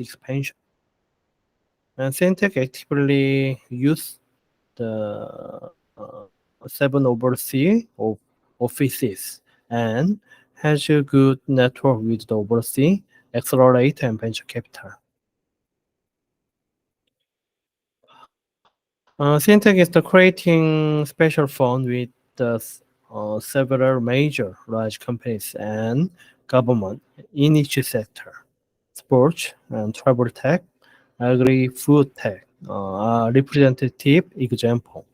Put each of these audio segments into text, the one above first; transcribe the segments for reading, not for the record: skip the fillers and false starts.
expansion. And CNTTECH actively use the 7 overseas offices and has a good network with the overseas accelerator and venture capital. CNTTECH is the creating special fund with the several major large companies and government in each sector. Sports and travel tech, agri-food tech are representative example.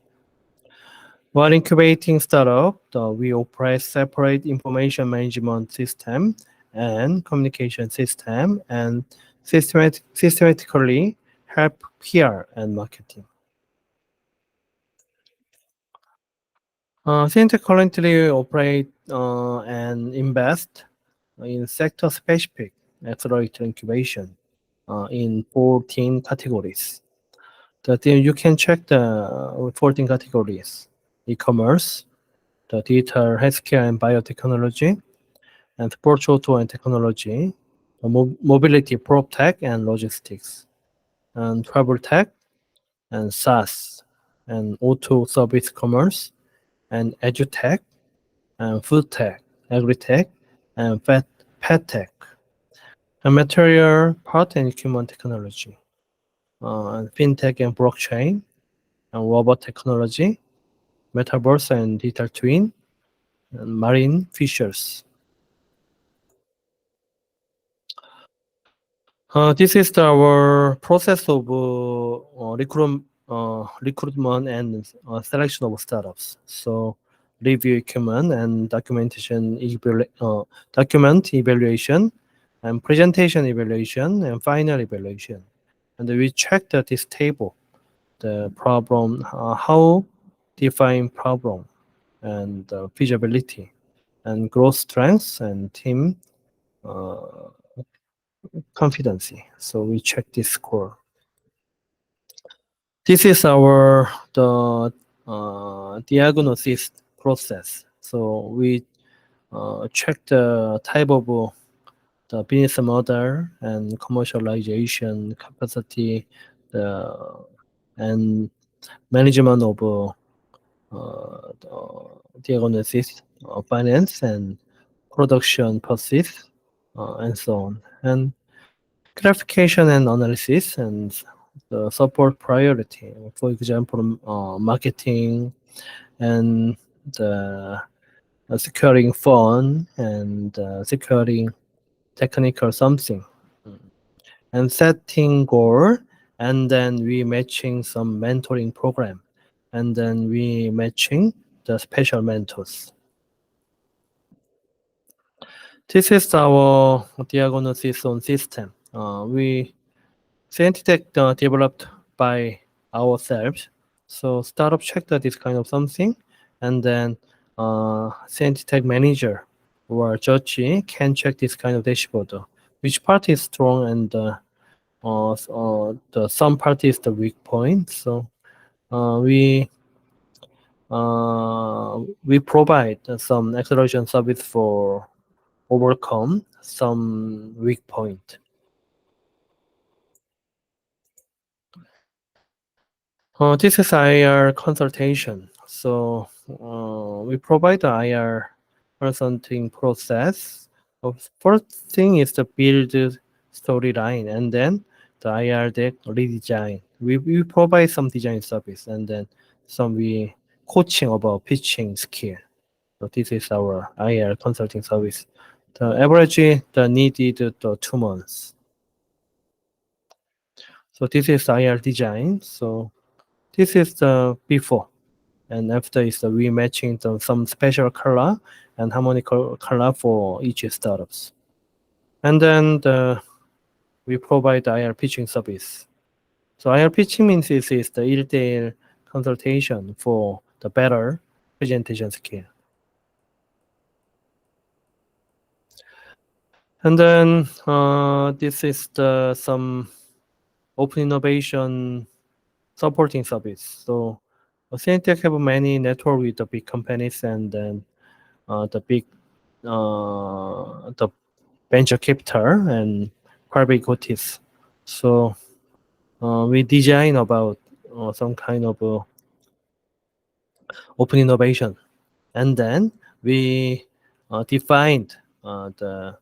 While incubating startup, we operate separate information management system and communication system and systematically help PR and marketing. CNTTECH currently operate and invest in sector-specific accelerator incubation in 14 categories. You can check the 14 categories: e-commerce, the digital healthcare and biotechnology, and sports auto and technology, mobility prop tech and logistics, and travel tech, and SaaS, and auto service commerce, and edutech, and food tech, agri-tech, and pet tech, and material part and human technology, and fintech and blockchain, and robot technology, metaverse and digital twin, and marine fisheries. This is our process of recruitment and selection of startups. So review equipment and document evaluation, and presentation evaluation, and final evaluation. And we checked this table, the problem, how define problem, and feasibility, and growth strengths, and team confidence. So we check this score. This is our diagnosis process. So we check the type of the business model and commercialization capacity, and management of the diagnosis, finance, and production process, and so on. And clarification and analysis, and the support priority. For example, marketing, and the securing fund, and securing technical something, and setting goal, and then we matching some mentoring program, and then we matching the special mentors. This is our diagnosis on system. We CNTTECH developed by ourselves. So startup checked this kind of something, and then CNTTECH manager or judge can check this kind of dashboard, which part is strong and the some part is the weak point. So we provide some acceleration service for overcome some weak point. This is IR consultation. So we provide the IR consulting process. First thing is the build storyline, and then the IR deck redesign. We provide some design service, and then we coaching about pitching skill. So this is our IR consulting service. The average needed 2 months. So this is IR design. So this is the before, and after is the rematching some special color and harmonical color for each startups. And then we provide IR pitching service. So IR pitching means this is the 1대1 consultation for the better presentation skill. And then this is some open innovation supporting service. So CNTTECH have many network with the big companies, and then the venture capital and private equities. So we design about some kind of open innovation, and then we defined the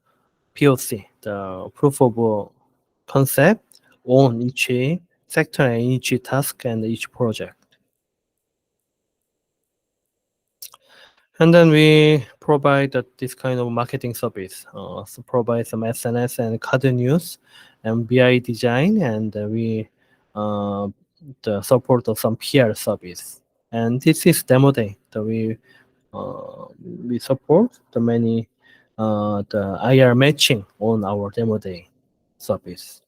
POC, the proof of concept, on each sector and each task and each project. And then we provide this kind of marketing service, so provide some SNS and card news, and BI design, and we the support of some PR service. And this is demo day. We support the many the IR matching on our demo day service.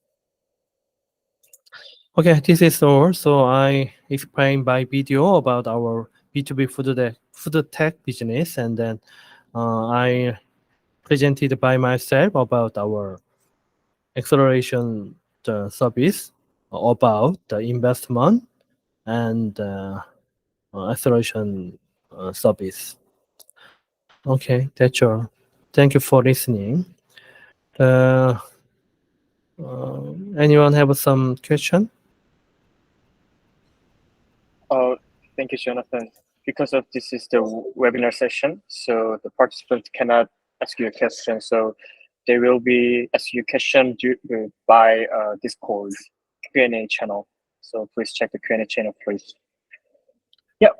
Okay, this is all. So I explained by video about our B2B food tech business, and then I presented by myself about our acceleration service, about the investment and acceleration service. Okay, that's all. Thank you for listening. Uh, Anyone have some question? Thank you, Jonathan. Because of this is the webinar session, so the participants cannot ask you a question. So they will be ask you a question by Discord Q&A channel. So please check the Q&A channel, please. Yeah.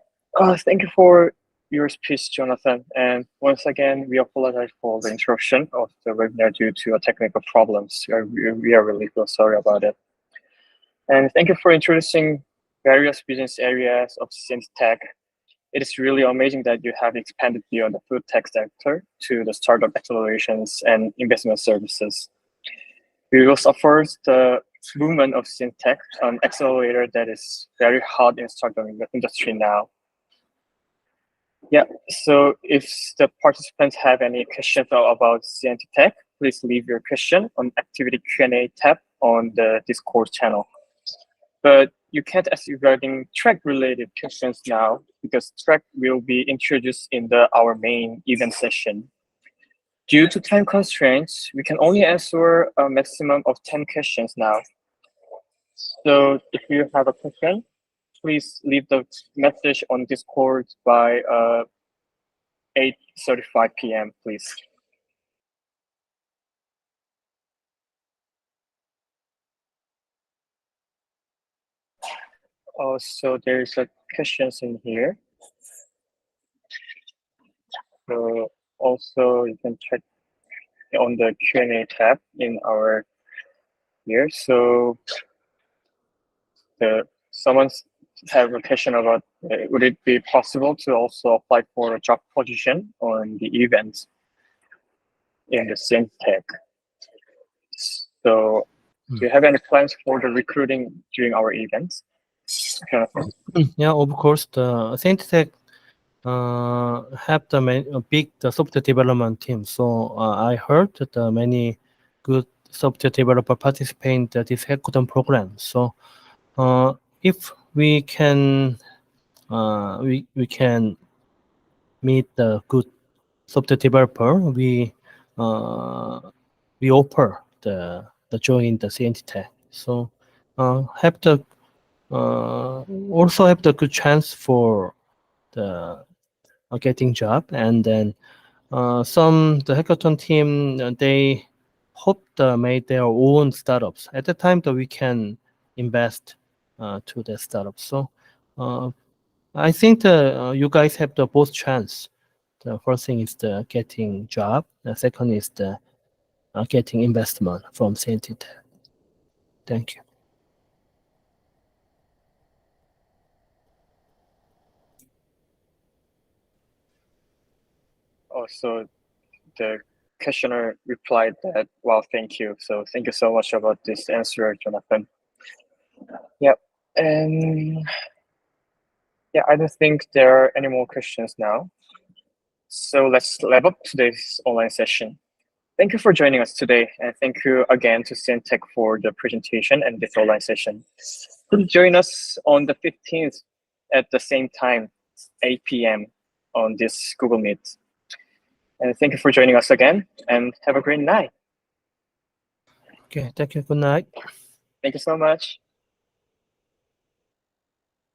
Thank you for your speech, Jonathan. And once again, we apologize for the interruption of the webinar due to technical problems. We are really sorry about it. And thank you for introducing various business areas of CNTTECH. It is really amazing that you have expanded beyond the food tech sector to the startup accelerations and investment services. We will offer the movement of CNTTECH, an accelerator that is very hot in startup industry now. Yeah, so if the participants have any questions about CNTTECH, please leave your question on activity Q&A tab on the Discord channel. But you can't ask regarding track-related questions now because track will be introduced in our main event session. Due to time constraints, we can only answer a maximum of 10 questions now. So if you have a question, please leave the message on Discord by 8:35 p.m., please. So there's a questions in here. So also you can check on the Q&A tab in our here. So someone have a question about would it be possible to also apply for a job position on the events in the CNTTECH? So do you have any plans for the recruiting during our events? Yeah, of course. The CNTTECH have a big software development team. So I heard that many good software developer participate in this hackathon program. So if we can we can meet the good software developer, we offer the join the CNTTECH. So have the also have the good chance for the getting job. And then the hackathon team they hope to make their own startups. At the time that we can invest to the startups. So I think you guys have the both chance. The first thing is the getting job. The second is the getting investment from CNTTECH. Thank you. Also, the questioner replied that, well, thank you. So thank you so much about this answer, Jonathan. Yep. And yeah, I don't think there are any more questions now. So let's wrap up today's online session. Thank you for joining us today. And thank you again to CNTTECH for the presentation and this online session. Please join us on the 15th at the same time, 8 p.m. on this Google Meet. And thank you for joining us again and have a great night. Okay, thank you. Good night. Thank you so much.